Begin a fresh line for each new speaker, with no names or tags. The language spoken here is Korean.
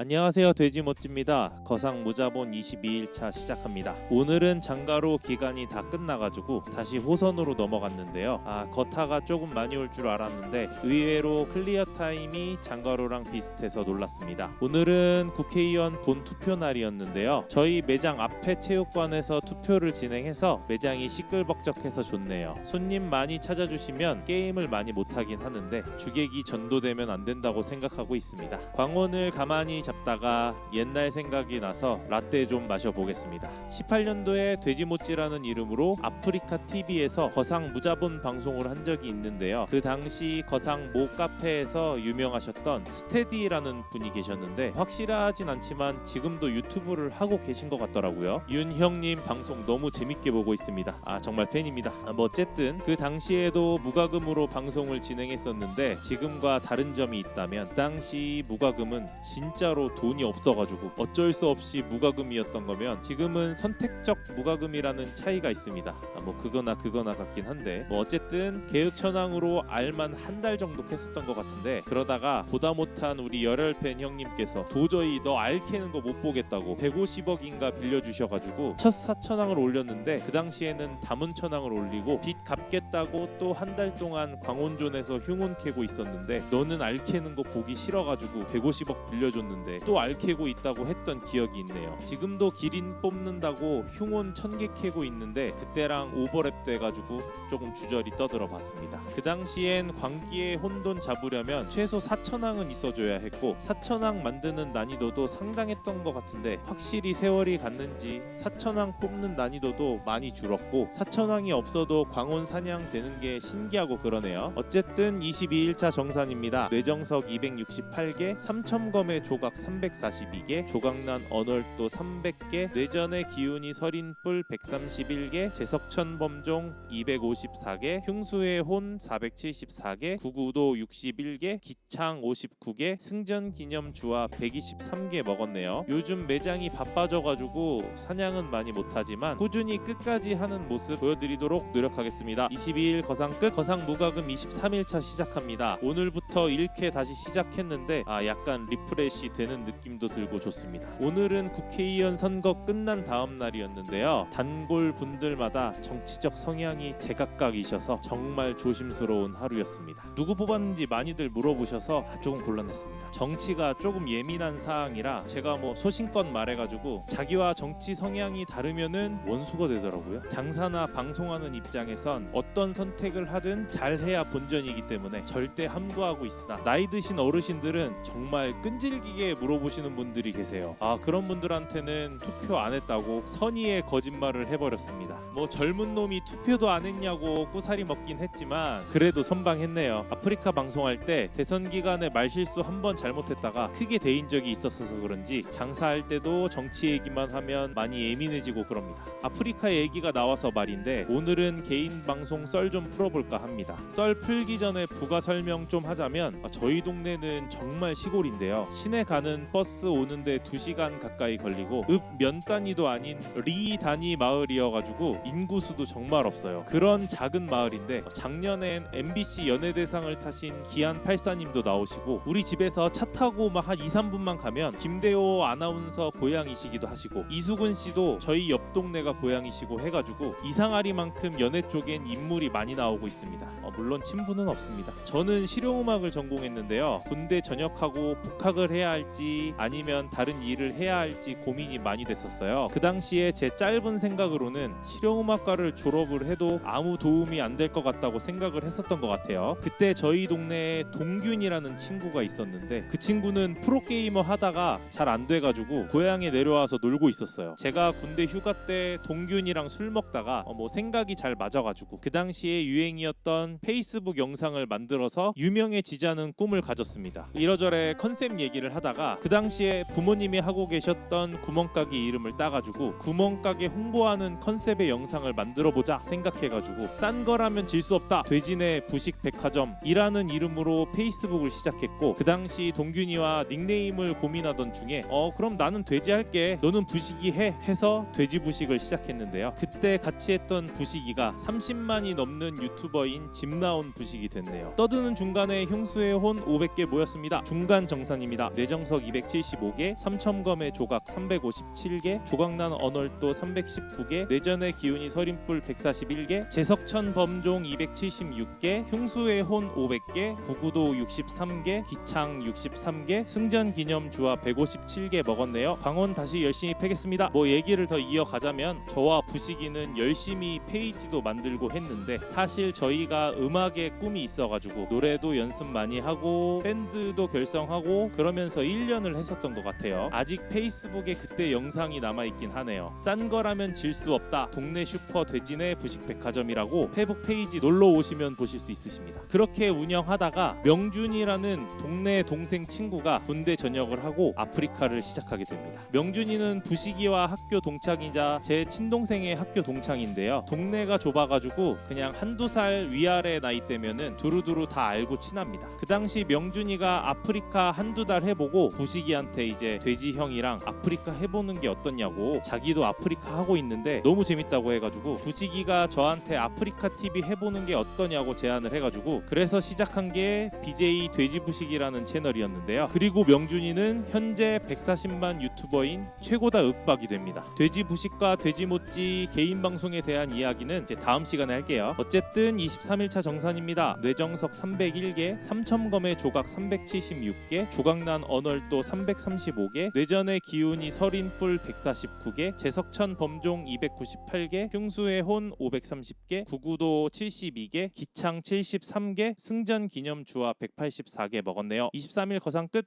안녕하세요, 돼지모찌입니다. 거상 무자본 22일차 시작합니다. 오늘은 장가로 기간이 다 끝나가지고 다시 호선으로 넘어갔는데요. 거타가 조금 많이 올 줄 알았는데 의외로 클리어 타임이 장가로랑 비슷해서 놀랐습니다. 오늘은 국회의원 본 투표 날이었는데요. 저희 매장 앞에 체육관에서 투표를 진행해서 매장이 시끌벅적해서 좋네요. 손님 많이 찾아주시면 게임을 많이 못하긴 하는데 주객이 전도되면 안 된다고 생각하고 있습니다. 광원을 가만히 잡다가 옛날 생각이 나서 라떼 좀 마셔보겠습니다. 18년도에 돼지모찌라는 이름으로 아프리카 TV에서 거상 무자본 방송을 한 적이 있는데요. 그 당시 거상 모 카페에서 유명하셨던 스테디라는 분이 계셨는데 확실하진 않지만 지금도 유튜브를 하고 계신 것 같더라고요. 윤형님 방송 너무 재밌게 보고 있습니다. 정말 팬입니다. 어쨌든 그 당시에도 무과금으로 방송을 진행했었는데 지금과 다른 점이 있다면 그 당시 무과금은 진짜로 돈이 없어가지고 어쩔 수 없이 무과금이었던 거면 지금은 선택적 무과금이라는 차이가 있습니다. 그거나 같긴 한데 어쨌든 계획천왕으로 알만 한 달 정도 했었던 것 같은데 그러다가 보다 못한 우리 열혈팬 형님께서 도저히 너 알 캐는 거 못 보겠다고 150억인가 빌려주셔가지고 첫 4천왕을 올렸는데 그 당시에는 다문천왕을 올리고 빚 갚겠다고 또 한 달 동안 광원존에서 흉온 캐고 있었는데 너는 알 캐는 거 보기 싫어가지고 150억 빌려줬는데 또 알 캐고 있다고 했던 기억이 있네요. 지금도 기린 뽑는다고 흉온 1000개 캐고 있는데 그때랑 오버랩 돼가지고 조금 주저리 떠들어 봤습니다. 그 당시엔 광기의 혼돈 잡으려면 최소 4천왕은 있어줘야 했고 4천왕 만드는 난이도도 상당했던 것 같은데 확실히 세월이 갔는지 4천왕 뽑는 난이도도 많이 줄었고 4천왕이 없어도 광원 사냥 되는 게 신기하고 그러네요. 어쨌든 22일차 정산입니다. 뇌정석 268개, 삼첨검의 조각 342개, 조각난 언월도 300개, 뇌전의 기운이 서린뿔 131개, 제석천 범종 254개, 흉수의 혼 474개, 구구도 61개, 기창 59개, 승전기념 주화 123개 먹었네요. 요즘 매장이 바빠져가지고 사냥은 많이 못하지만 꾸준히 끝까지 하는 모습 보여드리도록 노력하겠습니다. 22일 거상 끝, 거상 무과금 23일차 시작합니다. 오늘부터 1회 다시 시작했는데 약간 리프레시 되는 느낌도 들고 좋습니다. 오늘은 국회의원 선거 끝난 다음 날이었는데요. 단골 분들마다 정치적 성향이 제각각이셔서 정말 조심스러운 하루였습니다. 누구 뽑았는지 많이들 물어보셔서 조금 곤란했습니다. 정치가 조금 예민한 사항이라 제가 소신껏 말해가지고 자기와 정치 성향이 다르면은 원수가 되더라고요. 장사나 방송하는 입장에선 어떤 선택을 하든 잘해야 본전이기 때문에 절대 함구하고 있으나 나이 드신 어르신들은 정말 끈질기게 물어보시는 분들이 계세요. 그런 분들한테는 투표 안 했다고 선의의 거짓말을 해버렸습니다. 젊은 놈이 투표도 안 했냐고 꾸사리 먹긴 했지만 그래도 선방했네요. 아프리카 방송할 때 대선 기간에 말실수 한 번 잘못했다가 크게 데인 적이 있었어서 그런지 장사할 때도 정치 얘기만 하면 많이 예민해지고 그럽니다. 아프리카 얘기가 나와서 말인데 오늘은 개인 방송 썰 좀 풀어볼까 합니다. 썰 풀기 전에 부가 설명 좀 하자면 저희 동네는 정말 시골인데요. 시내 가는 버스 오는데 2시간 가까이 걸리고 면 단위도 아닌 리 단위 마을이어가지고 인구수도 정말 없어요. 그런 작은 마을인데 작년엔 MBC 연예대상을 타신 기안84님도 나오시고 우리 집에서 차 타고 한 2-3분만 가면 김대호 아나운서 고향이시기도 하시고 이수근 씨도 저희 옆 동네가 고향이시고 해가지고 이상하리만큼 연예 쪽엔 인물이 많이 나오고 있습니다. 물론 친분은 없습니다. 저는 실용음악을 전공했는데요. 군대 전역하고 복학을 해야 할지 아니면 다른 일을 해야 할지 고민이 많이 됐었어요. 그 당시에 제 짧은 생각으로는 실용음악과를 졸업을 해도 아무 도움이 안 될 것 같다고 생각을 했었던 것 같아요. 그때 저희 동네에 동균이라는 친구가 있었는데 그 친구는 프로게이머 하다가 잘 안 돼가지고 고향에 내려와서 놀고 있었어요. 제가 군대 휴가 때 동균이랑 술 먹다가 생각이 잘 맞아가지고 그 당시에 유행이었던 페이스북 영상을 만들어서 유명해지자는 꿈을 가졌습니다. 이러저래 컨셉 얘기를 하다가 그 당시에 부모님이 하고 계셨던 구멍가게 이름을 따가지고 구멍가게 홍보하는 컨셉의 영상을 만들어보자 생각해가지고 싼 거라면 질 수 없다 돼지네 부식백화점이라는 이름으로 페이스북을 시작했고 그 당시 동균이와 닉네임을 고민하던 중에 그럼 나는 돼지 할게 너는 부식이 해 해서 돼지 부식을 시작했는데요. 그때 같이 했던 부식이가 30만이 넘는 유튜버인 집 나온 부식이 됐네요. 떠드는 중간에 흉수의 혼 500개 모였습니다. 중간 정산입니다. 뇌정석 뇌정석 275개, 삼첨검의 조각 357개, 조각난 언월도 319개, 뇌전의 기운이 서린뿔 141개, 제석천 범종 276개, 흉수의 혼 500개, 구구도 63개, 기창 63개, 승전기념 주화 157개 먹었네요. 광원 다시 열심히 패겠습니다. 뭐 얘기를 더 이어가자면 저와 부식이는 열심히 페이지도 만들고 했는데 사실 저희가 음악에 꿈이 있어가지고 노래도 연습 많이 하고 밴드도 결성하고 그러면서 1년을 했었던 것 같아요. 아직 페이스북에 그때 영상이 남아있긴 하네요. 싼 거라면 질 수 없다, 동네 슈퍼 돼지네 부식백화점이라고 페북 페이지 놀러 오시면 보실 수 있으십니다. 그렇게 운영하다가 명준이라는 동네 동생 친구가 군대 전역을 하고 아프리카를 시작하게 됩니다. 명준이는 부식이와 학교 동창이자 제 친동생의 학교 동창인데요. 동네가 좁아가지고 그냥 한두 살 위아래 나이 때면은 두루두루 다 알고 친합니다. 그 당시 명준이가 아프리카 한두 달 해보고 부식이한테 이제 돼지 형이랑 아프리카 해보는 게 어떻냐고, 자기도 아프리카 하고 있는데 너무 재밌다고 해가지고 부식이가 저한테 아프리카 TV 해보는 게 어떠냐고 제안을 해가지고 그래서 시작한 게 BJ 돼지부식이라는 채널이었는데요. 그리고 명준이는 현재 140만 유튜버인 최고다 윽박이 됩니다. 돼지부식과 돼지모찌 개인 방송에 대한 이야기는 이제 다음 시간에 할게요. 어쨌든 23일차 정산입니다. 뇌정석 301개, 삼첨검의 조각 376개, 조각난 언월도 335개, 뇌전의 기운이 서린뿔 149개, 제석천 범종 298개, 흉수의 혼 530개, 구구도 72개, 기창 73개, 승전 기념 주화 184개 먹었네요. 23일 거상 끝.